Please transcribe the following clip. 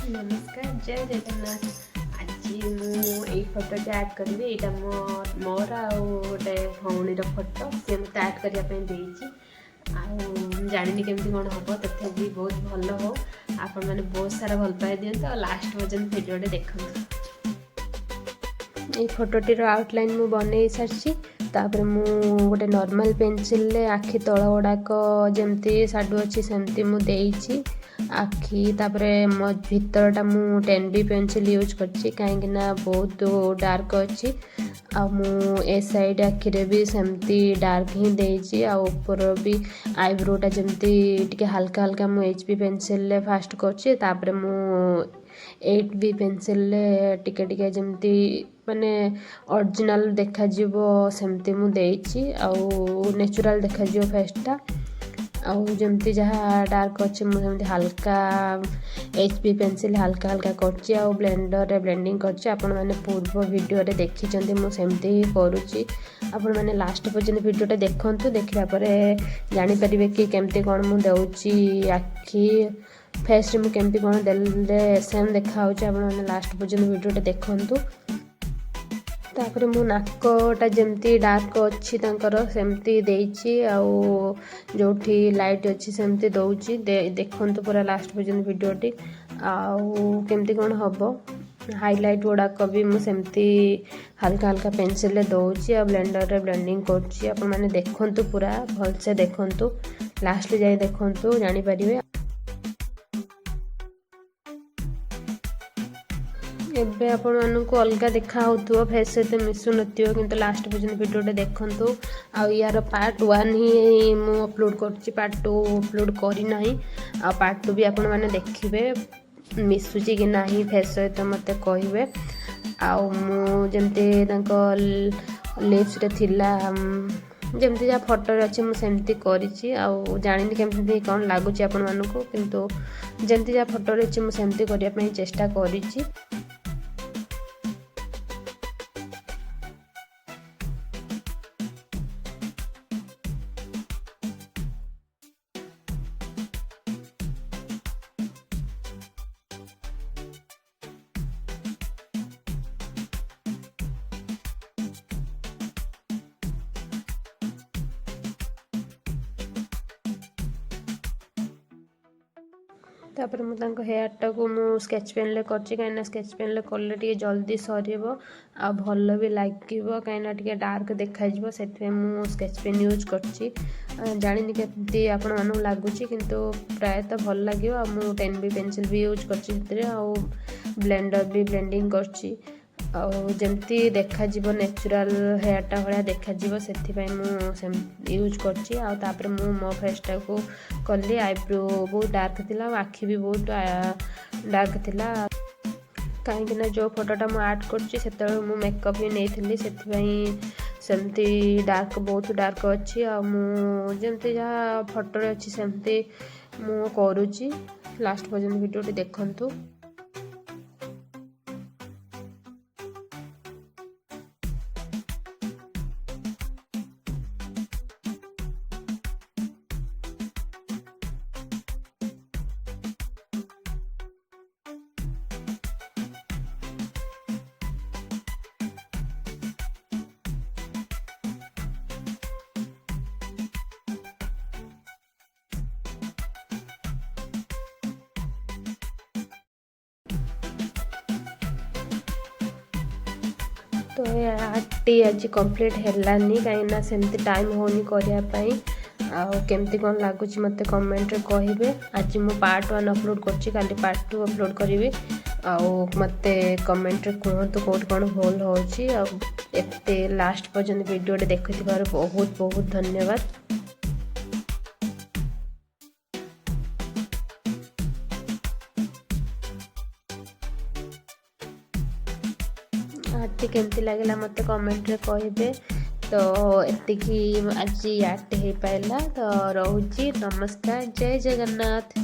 नमस्कार जय जगन्नाथ। आज मुझे फोटोटे आड करी यहाँ मोर आए भौणीर फोटो सी मत आड करने जानी केमती कौन हम तथापि बहुत भल हो आपण मैंने बहुत सारा भल पाई दिखाँ लास्ट पर्यटन भिडियोटे देखते। ये फोटोटीर आउटलाइन मु बन सारी तापर मु गोटे नॉर्मल पेंसिल आखि तल गुड़ाक जमती साडू अच्छी सेमती मुझे आखि तापरे मो भितरटा मु 10B पेंसिल यूज करछि कहीं बहुत डार्क अच्छी आ मु ए साइड आखि रे भी सेमती डार्क ही देछि आ ऊपर भी आईब्रोटा जमती टिके हल्का हल्का मु HB पेंसिल ले फास्ट करछि तापरे मु 8B पेंसिल ले टिके टिके जमती माने ओरिजिनल देखा जीवो सेमती मु देछि आ नेचुरल देखा जीवो फेसटा आउ जमती जहाँ डार्क अच्छे मुझे हल्का HB पेंसिल हल्का हल्का करछि आ ब्लेंडर रे ब्लेंडिंग करछि। आपण माने पूर्व वीडियो रे देखिचंती मु सेमती ही करूछि। आपण माने लास्ट पर्यंत वीडियोटा देखंतु देखिला परे जानि परिबे कि केमती कोन मु देउछि आखि फेस रे मु केमती कोन देले सेम देखा होछि। आपण माने लास्ट पर्यंत वीडियोटा देखंतु। तापर मु नाकटा जमती डार्क अच्छी सेमती देछि आउ जोठी लाइट अच्छी सेमती दउछि देखंतु पूरा लास्ट पर्यंत वीडियोटी आउ केमती कोन हबो। हाईलाइट गुड़ाक भी मु सेमती हल्का हल्का पेंसिल ले दउछि आ ब्लेंडर रे ब्लेंडिंग करछि। आपण माने देखंतु पूरा भल से देखंतु लास्ट जाय देखंतु जानि परिबे। एबे आपण मानकु अलगा देखा होतुओ फेस से मिसु नथियो किंतु लास्ट पर्यंत वीडियोटे देखंतु आ यार पार्ट 1 ही मु अपलोड करछि पार्ट 2 अपलोड करी नाही आ पार्ट 2 भी आपण माने देखिबे मिसुची कि नाही फेस सहित मते कहिबे आ मु जेमते तांको लिप्स रे थिला जेमती जा फोटो अच्छे मु सेमती करिछि आ जानिनि केमती कोन लागुछि आपण मानकु किंतु जेमती जा फोटो अच्छे मु सेमती करिया पई चेष्टा करिछि। तापर मु तांको हेयरटा को मु स्केच पेन ले करछि कहीं स्केच पेन ले कले टिके जल्दी सरिबो आ भल भी लागिबो कहीं टिके डार्क देखा जिवो सेथे मु स्केच पेन यूज करछि। जानिनि केमती आपण मानु लागुछि किंतु प्राय तो भल लागिबो आ मु 10B पेंसिल भी यूज करछि सेथे आ ब्लेंडर भी ब्लेंडिंग करछि आ जेमती देखा जिवो नेचुरल हेयरटा भलिया देखा जिवो सेथि पई मु सेम यूज करछि आ तापर मु मो फेसटा को कली आईब्रो बहुत डार्क थिला आखि भी बहुत डार्क थिला कहीं जो फोटोटा मु ऐड करछि सेते मु मेकअप भी नेइथिली सेथि पई सेमती डार्क बहुत डार्क अच्छी आ मु जेमती जहाँ फोटो रे अच्छी सेमती मु करूछि। लास्ट पर्यंत वीडियोटी देखंतु। तो आर्टी आज कंप्लीट हेलानी कहीं सेमती टाइम होनी करने केमती कौन लगुच मत कमेंट रे कहिबे। आज मु पार्ट 1 अपलोड करछि काली पार्ट 2 अपलोड करिवि आ मते कमेंट रे कहतु कोट कौन भूल होछि आ एते लास्ट पर्यंत वीडियो देखिथिबार बहुत बहुत धन्यवाद। आर्ट केमती लगे मत कमेंट रे कहिबे। तो एतिकी आज आर्ट हो पाइला तो रोची नमस्कार जय जगन्नाथ।